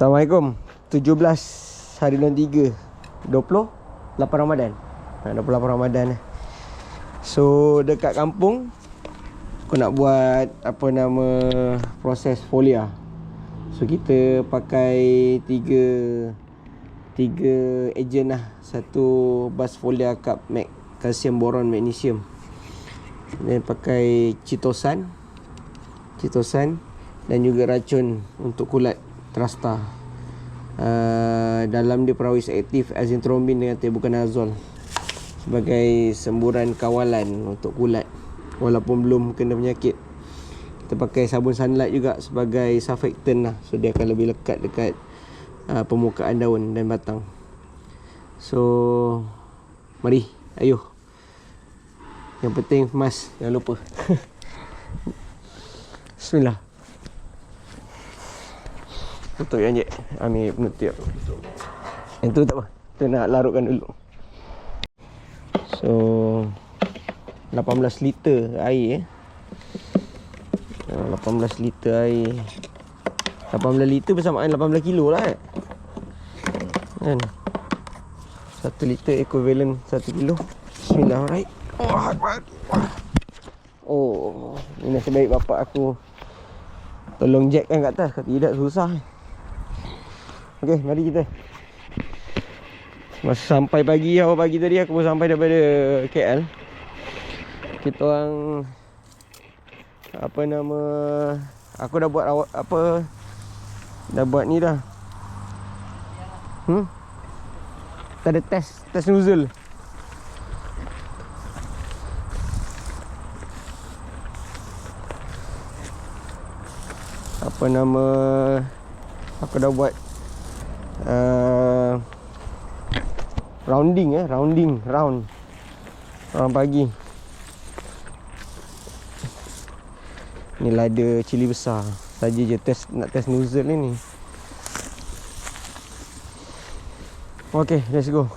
Assalamualaikum. 17 hari bulan 3 28 Ramadan. 28 Ramadan. So dekat kampung aku nak buat apa nama proses folia. So kita pakai tiga ejen lah. Satu bas folia cup kalsium boron magnesium. Dan pakai chitosan dan juga racun untuk kulat Trasta. Dalam dia perawis aktif azintrombin dengan tebuconazole sebagai semburan kawalan untuk kulat walaupun belum kena penyakit. Kita pakai sabun sunlight juga sebagai surfactant lah. So dia akan lebih lekat dekat permukaan daun dan batang. So mari, ayuh. Yang penting emas, jangan lupa. Bismillah. Tutup yang je. Ambil penutup. Yang tu tak apa. Kita nak larutkan dulu. So 18 liter air 18 liter air. 18 liter bersamaan 18 kilo lah kan. 1 liter equivalent 1 kilo. Bismillahirrahmanirrahim. Oh, ini nasib baik bapak aku tolong jackkan kat atas. Kalau tidak susah. Okey, mari kita. Masa sampai awal pagi tadi aku baru sampai daripada KL. Kita orang apa nama, aku dah buat dah buat ni dah. Tak ada test nozzle. Apa nama, aku dah buat round pagi. Ni lada cili besar. Saja je nak test nozzle ni. Okay, let's go.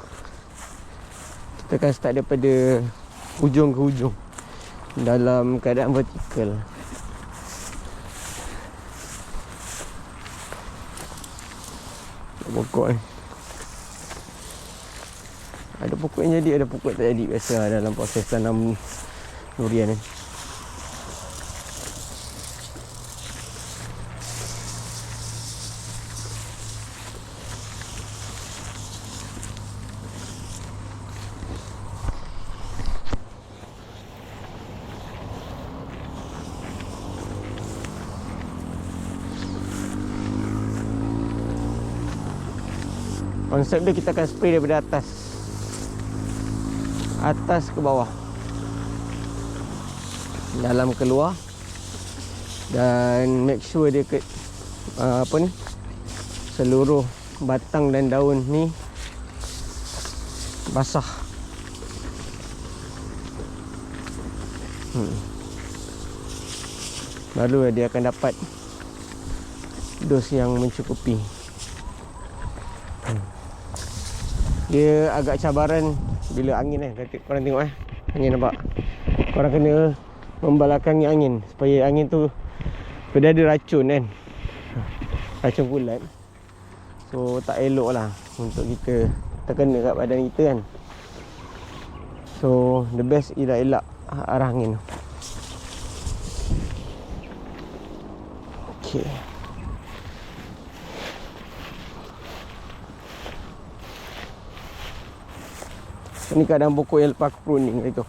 Kita akan start daripada hujung ke hujung dalam keadaan vertikal. Pokok ni ada pokok yang jadi, ada pokok tak jadi. Biasa dalam proses tanam durian ni. Konsep dia kita akan spray daripada atas ke bawah, dalam ke luar, dan make sure dia seluruh batang dan daun ni basah. Baru dia akan dapat dos yang mencukupi. Dia agak cabaran bila angin korang tengok angin nampak. Korang kena membelakangi angin supaya angin tu, dia ada racun kan, racun kulat. So tak elok lah untuk kita terkena kat badan kita kan. So the best ialah elak arah angin. Okay. Ni keadaan pokok yang lepas pruning itu.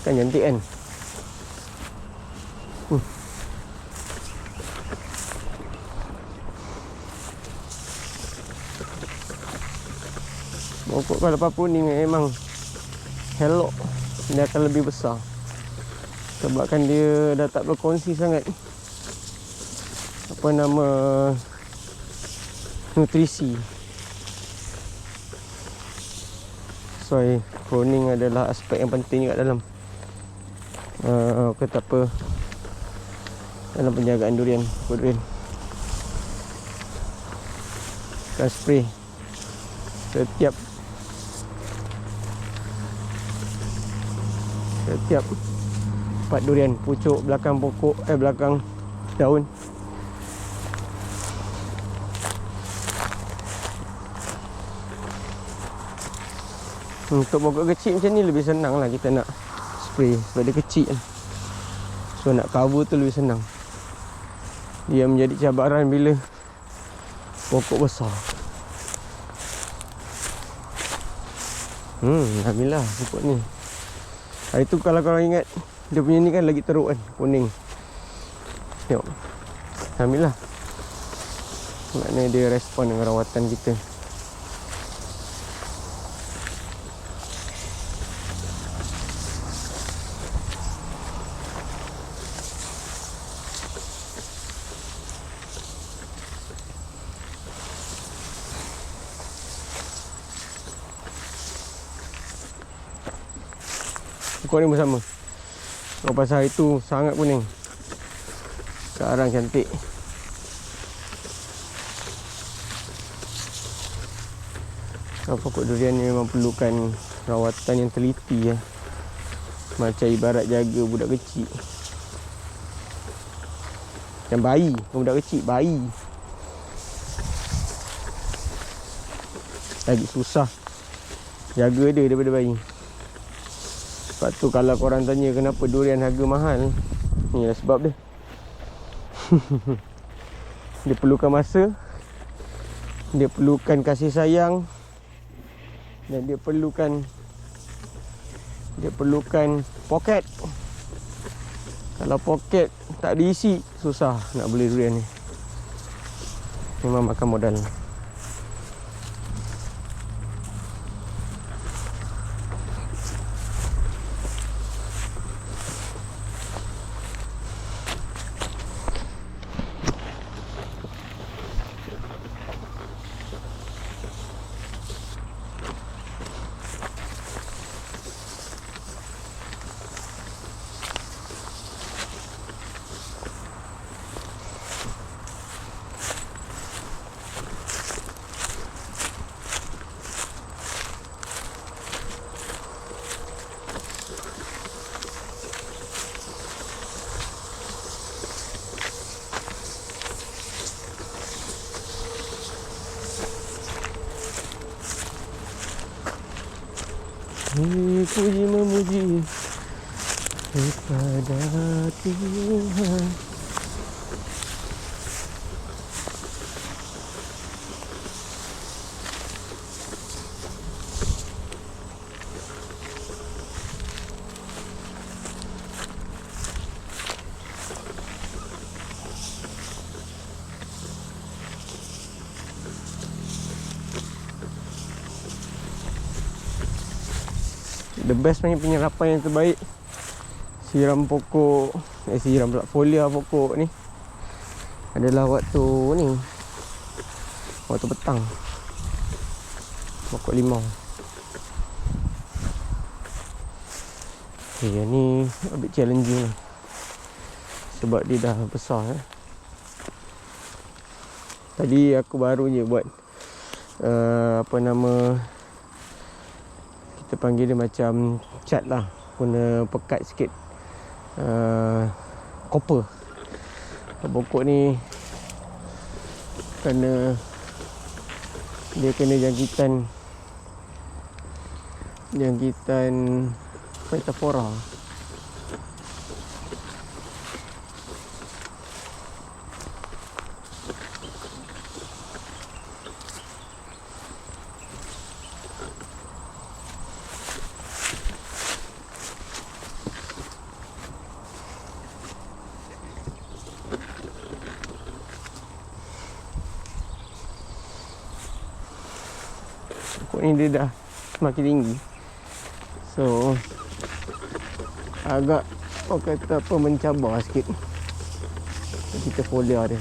Kan cantik kan. Pokok kalau lepas pruning memang helok, dia akan lebih besar. Sebabkan dia dah tak berkongsi sangat nutrisi. So pruning adalah aspek yang penting juga dalam dalam penjagaan durian. Kita spray setiap part durian, pucuk, belakang pokok, belakang daun. Untuk pokok kecil macam ni lebih senang lah kita nak spray sebab dia kecil kan. So nak cover tu lebih senang. Dia menjadi cabaran bila pokok besar. Alhamdulillah pokok ni. Hari tu kalau korang ingat, dia punya ni kan lagi teruk kan, kuning. Tengok. Alhamdulillah. Maknanya dia respon dengan rawatan kita. Pokok ni pun sama. Kalau pasal hari tu sangat kuning. Sekarang cantik. Pokok durian ni memang perlukan rawatan yang teliti ya. Macam ibarat jaga budak kecil. Macam bayi. Bukan budak kecil, bayi. Lagi susah jaga dia daripada bayi. Sebab tu kalau korang tanya kenapa durian harga mahal, ni lah sebab dia. Dia perlukan masa, dia perlukan kasih sayang, dan dia perlukan poket. Kalau poket tak diisi, susah nak beli durian ni. Memang makan modal. Puji memuji kepada Tuhan. The best punya penyerapan yang terbaik, siram pokok, siram pula folia pokok ni adalah waktu ni, waktu petang. Pokok limau. Yang ni a bit challenging lah. Sebab dia dah besar Tadi aku baru je buat kita panggil dia macam cat lah, guna pekat sikit copper. Pokok ni dia kena jangkitan Phytophthora. Pokok ni dia dah semakin tinggi, so agak mencabar sikit kita folia dia.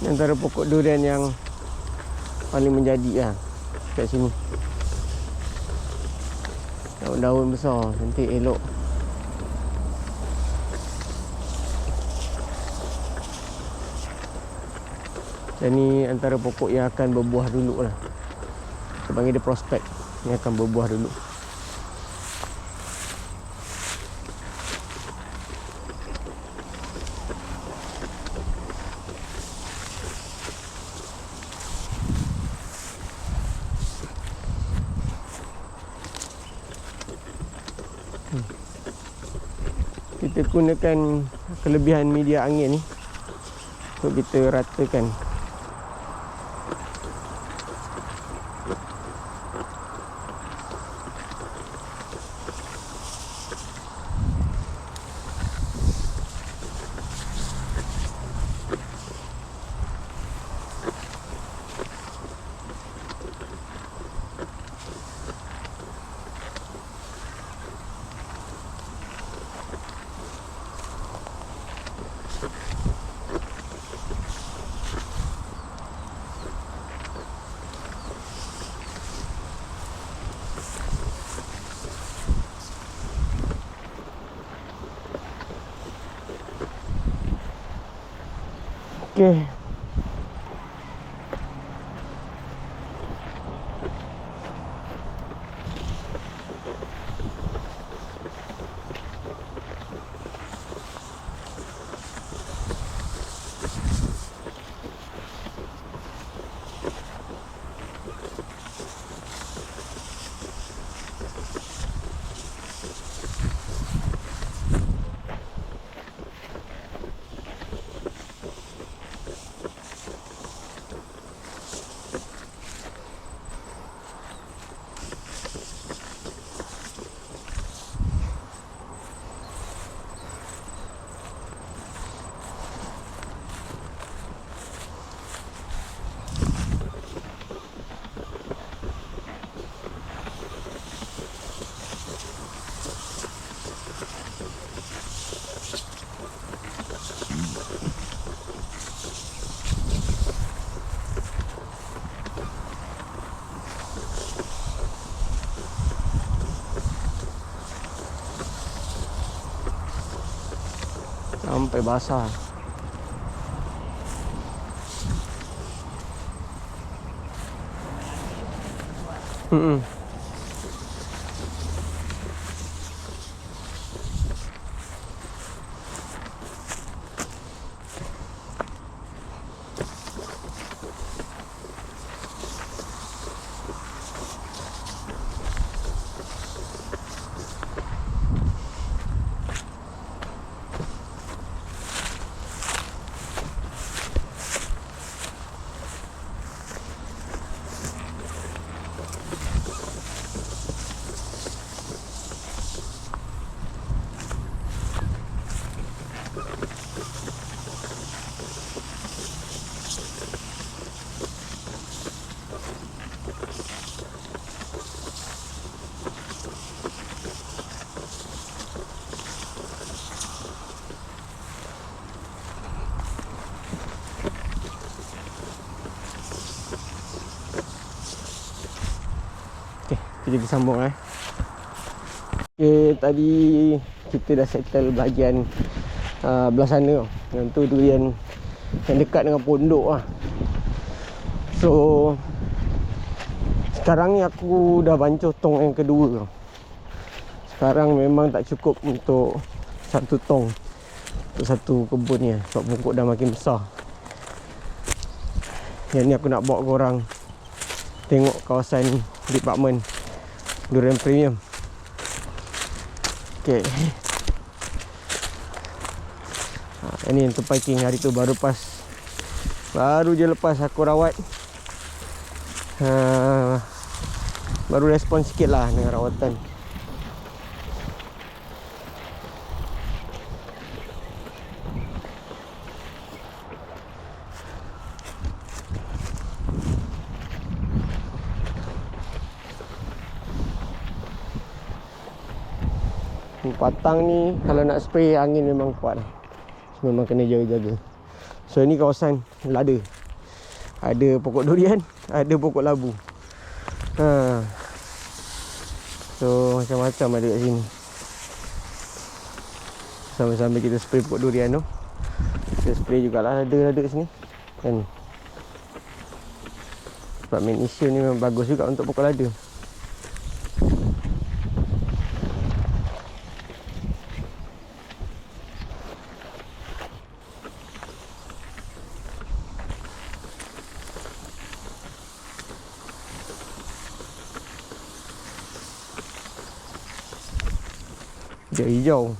Ini antara pokok durian yang paling menjadi lah kat sini. Daun-daun besar, cantik, elok. Dan ni antara pokok yang akan berbuah dulu lah. Kita panggil dia prospek. Ni akan berbuah dulu. Kita gunakan kelebihan media angin ni untuk kita ratakan. Okey. Sampai basah. Kita sambung Okay, tadi kita dah settle bahagian belah sana. Yang tu durian yang dekat dengan pondok lah. So sekarang ni aku dah bancuh tong yang kedua. Sekarang memang tak cukup untuk satu tong untuk satu kebun ni, sebab pokok dah makin besar. Yang ni aku nak bawa korang tengok kawasan department durian premium. Okay, ini yang terpacking hari tu baru je lepas aku rawat. Baru respon sikit lah dengan rawatan. Patang ni kalau nak spray angin memang kuat. Memang kena jaga-jaga. So ni kawasan lada. Ada pokok durian, ada pokok labu. So macam-macam ada kat sini. Sambil-sambil kita spray pokok durian tu, kita spray jugalah lada-lada kat sini kan. Sebab magnesium ni memang bagus juga untuk pokok lada. Dia hijau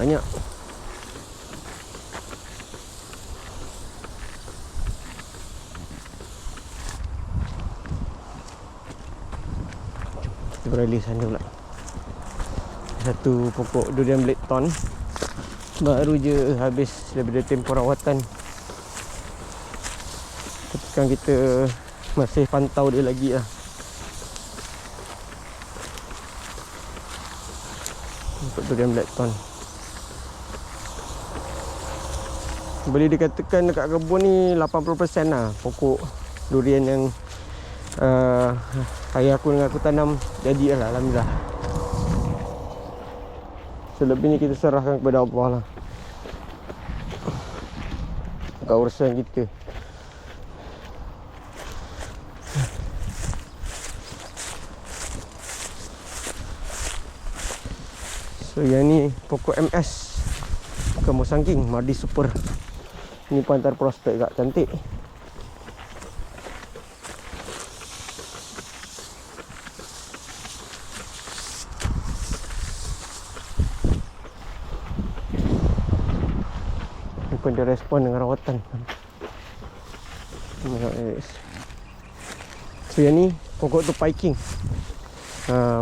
banyak. Kita beralih sana pula. Satu pokok durian Blackthorn baru je habis daripada tempoh rawatan. Tapi kan kita masih pantau dia lagi lah. Untuk durian Blackthorn, boleh dikatakan dekat kebun ni 80% lah pokok durian yang ayah aku dengan aku tanam jadi lah, alhamdulillah. Selebihnya kita serahkan kepada Allah lah, bukan urusan kita. So yang ni pokok MS Kemusangking Mardi Super. Ni pun antara prospek kat, cantik. Ni pun dia respon dengan rawatan. So yang ni pokok tu Pai King,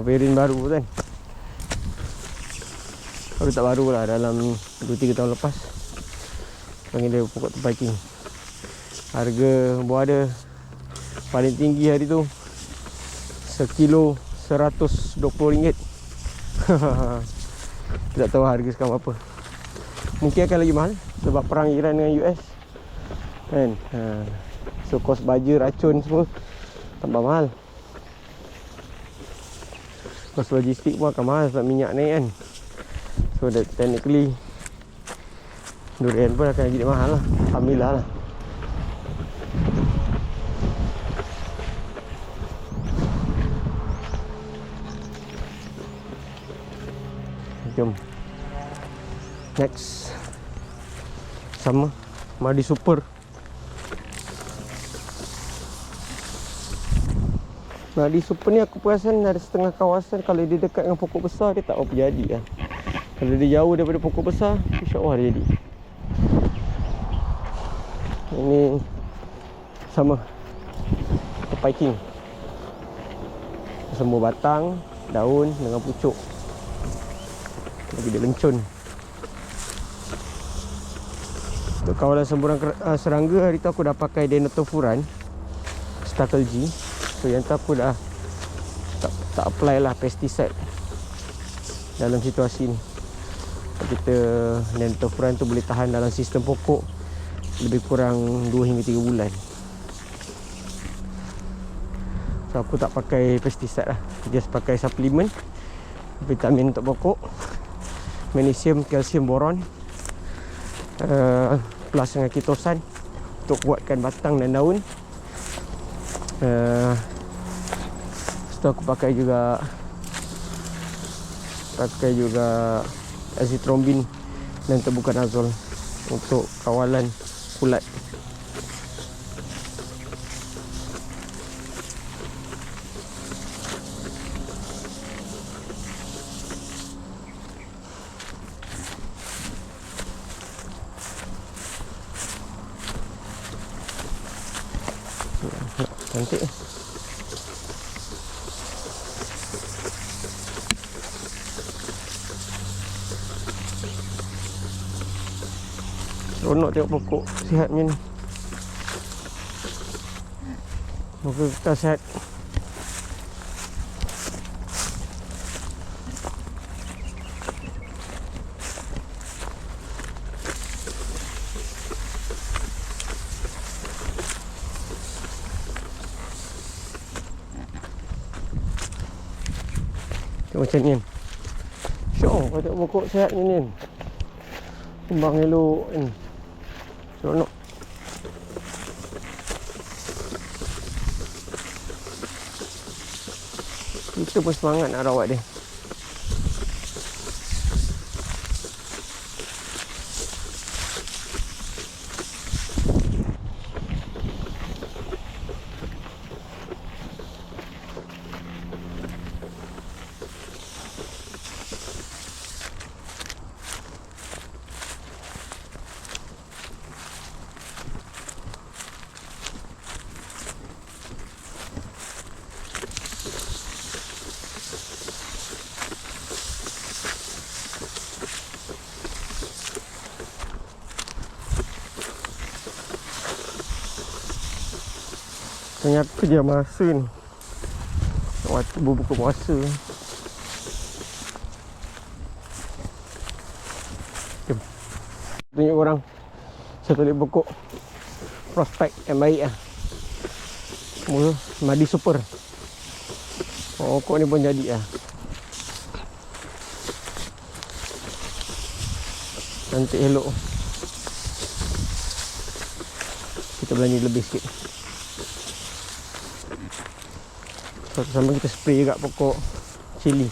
varian baru kan. Baru tak baru lah, dalam 2-3 tahun lepas. Panggil dia pokok tu Pai King. Harga buah dia paling tinggi hari tu sekilo RM120. Tidak tahu harga sekarang apa. Mungkin akan lagi mahal sebab perang Iran dengan US kan. So kos baja, racun semua tambah mahal. Kos logistik pun akan mahal sebab minyak naik kan. So that technically durian pun akan jadi mahal lah. Alhamdulillah lah. Jom next. Sama Mardi Super. Mardi Super ni aku perasan ada setengah kawasan kalau dia dekat dengan pokok besar dia tak apa jadi lah. Kalau dia jauh daripada pokok besar, insya-Allah dia jadi. Ini sama Pai King. Semua batang, daun dengan pucuk. Lagi dia lencun. Untuk kawalan semburan serangga hari tu aku dah pakai Denatofuran Stackle G. So yang tu aku dah tak apply lah pesticide dalam situasi ni. Kita Denatofuran tu boleh tahan dalam sistem pokok lebih kurang 2 hingga 3 bulan. So aku tak pakai pesticide lah, just pakai suplemen, vitamin untuk pokok, magnesium, kalsium, boron, plus dengan ketosan untuk kuatkan batang dan daun. Setelah aku pakai juga azitrombin dan tebuconazole untuk kawalan kulat. Cantik. Seronok tengok pokok sihat macam ni. Moga kita sihat. Macam ni kan. Syok kau tengok pokok sihat ni kan. Kembang elok ni. Seronok. Kita pun semangat nak rawat dia. Ternyata kerja masa ni. Waktu berbuka puasa. Jom tunjuk korang satu lagi pokok prospek yang baik lah. Semua madi super. Pokok ni pun jadi lah. Cantik elok. Kita belanja lebih sikit. Sama kita spray juga pokok cili.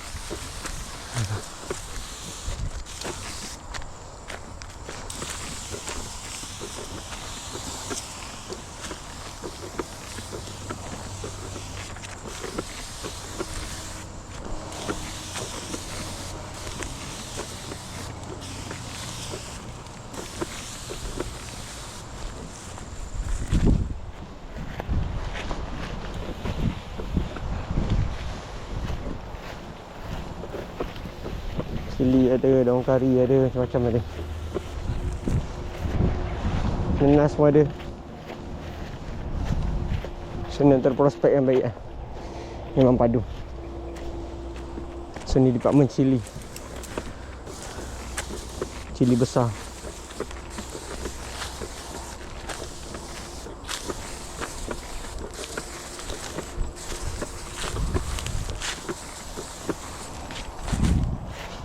Cili ada, daun kari ada, macam-macam ada. Nenas pun ada. Senang terprospek yang baik lah. Memang padu. So ni department cili. Cili besar.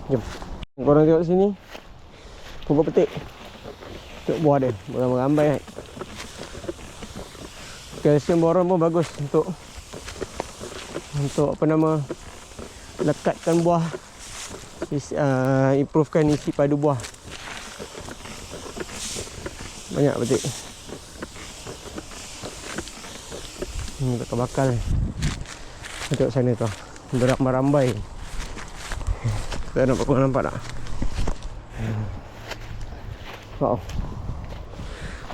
Jom. Korang tengok sini. Pokok petik. Tengok buah dia. Beramai-ramai. Kalsium boron pun bagus untuk apa nama, lekatkan buah. Improvekan isi padu buah. Banyak petik. Ini bakal-bakal. Tengok sana tu. Beramai-ramai. Tak nampak tak? Wow.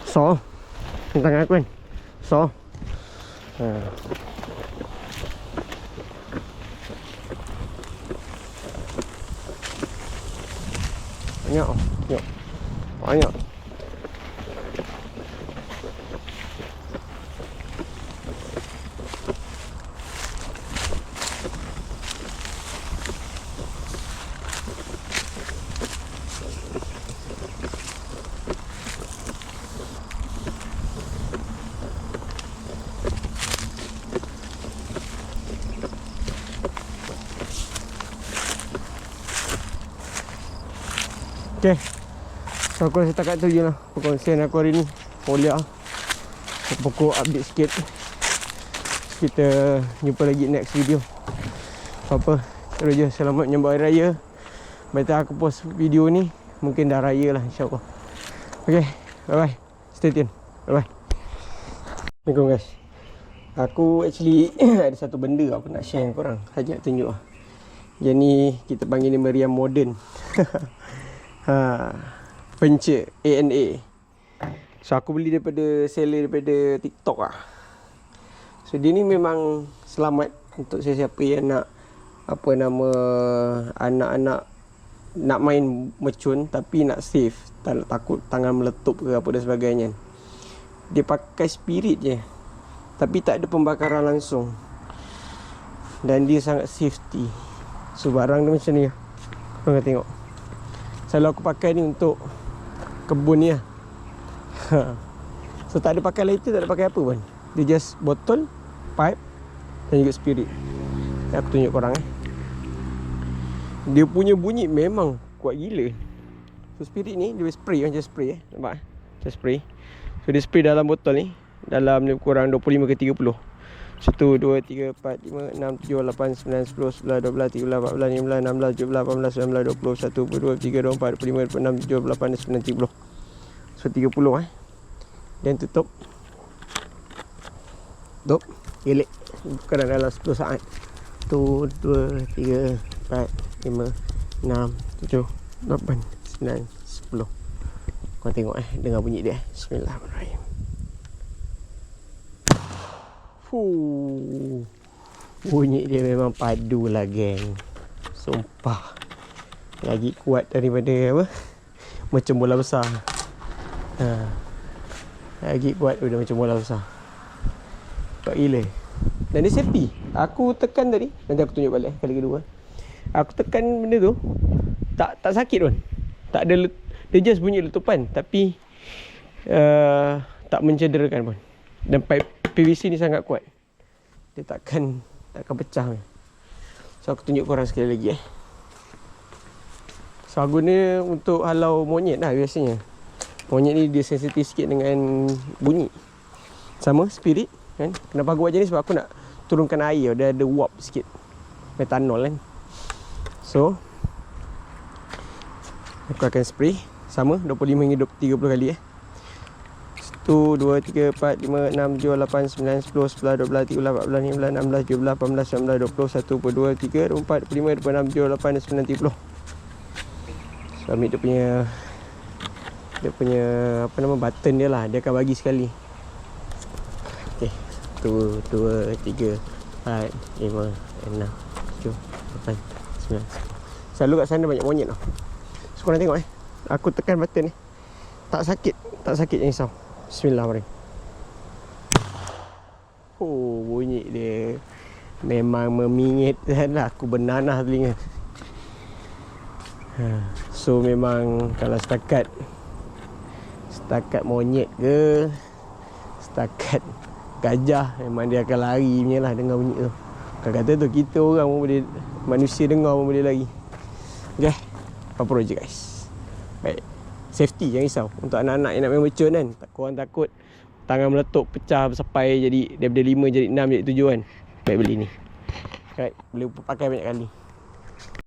So. Tangan aku kan. So. Banyak. Tengok. Banyak. Okay. So aku rasa takat tu je lah perkongsian aku hari ni. Foliar pokok update sikit. Kita jumpa lagi next video. Apa-apa, terus je selamat menyambut Hari Raya. Betul aku post video ni mungkin dah raya lah, insyaAllah. Okay, bye bye. Stay tune. Bye bye. Assalamualaikum guys. Aku actually ada satu benda aku nak share dengan korang. Saja nak tunjuk lah. Yang ni kita panggil ni meriam moden. Pencet ANA. So aku beli daripada seller daripada TikTok lah. So dia ni memang selamat untuk siapa yang nak apa nama, anak-anak nak main mercun tapi nak safe, tak takut tangan meletup ke apa dan sebagainya. Dia pakai spirit je, tapi tak ada pembakaran langsung. Dan dia sangat safety. So barang dia macam ni lah. Korang tengok. Selalu aku pakai ni untuk kebun ni lah. So tak ada pakai lighter, tak ada pakai apa pun. Dia just botol, pipe dan juga spirit. Aku tunjuk korang Dia punya bunyi memang kuat gila. So Spirit ni dia spray macam spray nampak macam spray. So dia spray dalam botol ni, dalam lebih kurang 25 ke 30. 1, 2, 3, 4, 5, 6, 7, 8, 9, 10, 11, 12, 13, 14, 15, 16, 17, 18, 19, 20, 21, 22, 23, 24, 25, 26, 27, 28, 29, 30. So 30 Dan tutup. Tutup. Gelek. Bukan dalam 10 saat. 1, 2, 3, 4, 5, 6, 7, 8, 9, 10. Kau tengok dengar bunyi dia. Bismillahirrahmanirrahim. Bunyi dia memang padu lah geng. Sumpah. Lagi kuat daripada apa? Macam bola besar. Lagi kuat udah macam bola besar. Kuat gila. Dan dia safety. Aku tekan tadi, nanti aku tunjuk balik kali kedua. Aku tekan benda tu, tak sakit pun. Tak ada, dia just bunyi letupan, tapi tak mencederakan pun. Dan pipe PVC ni sangat kuat. Dia takkan pecah. So aku tunjuk korang sekali lagi So aku guna untuk halau monyet lah biasanya. Monyet ni dia sensitif sikit dengan bunyi. Sama Spirit kan. Kenapa aku buat macam ni? Sebab aku nak turunkan air. Dia ada warp sikit metanol kan. So aku akan spray sama 25 hingga 30 kali 1, 2, 3, 4, 5, 6, 7, 8, 9, 10, 11, 12, 13, 14, 15, 16, 17, 18, 19, 20, 21, 22, 23, 24, 25, 26, 27, 28, 29, 30. So ambil dia punya apa nama button dia lah. Dia akan bagi sekali. Okay, 1, 2, 3, 4, 5, 6, 7, 8, 9. Selalu kat sana banyak monyet tau. So korang tengok aku tekan button ni, tak sakit jangan risau. Bismillahirrahmanirrahim. Bunyi dia memang memingit dan aku bernanah telinga. So memang kalau setakat monyet ke, setakat gajah, memang dia akan lari punya lah dengar bunyi tu. Kalau kata tu kita orang pun boleh, manusia dengar pun boleh lari. Okay, apa je guys. Baik, safety jangan risau. Untuk anak-anak yang nak main mercun kan, korang takut tangan meletup, pecah, bersapai, jadi daripada 5 jadi 6 jadi 7 kan, baik beli ni. Right, boleh pakai banyak kali.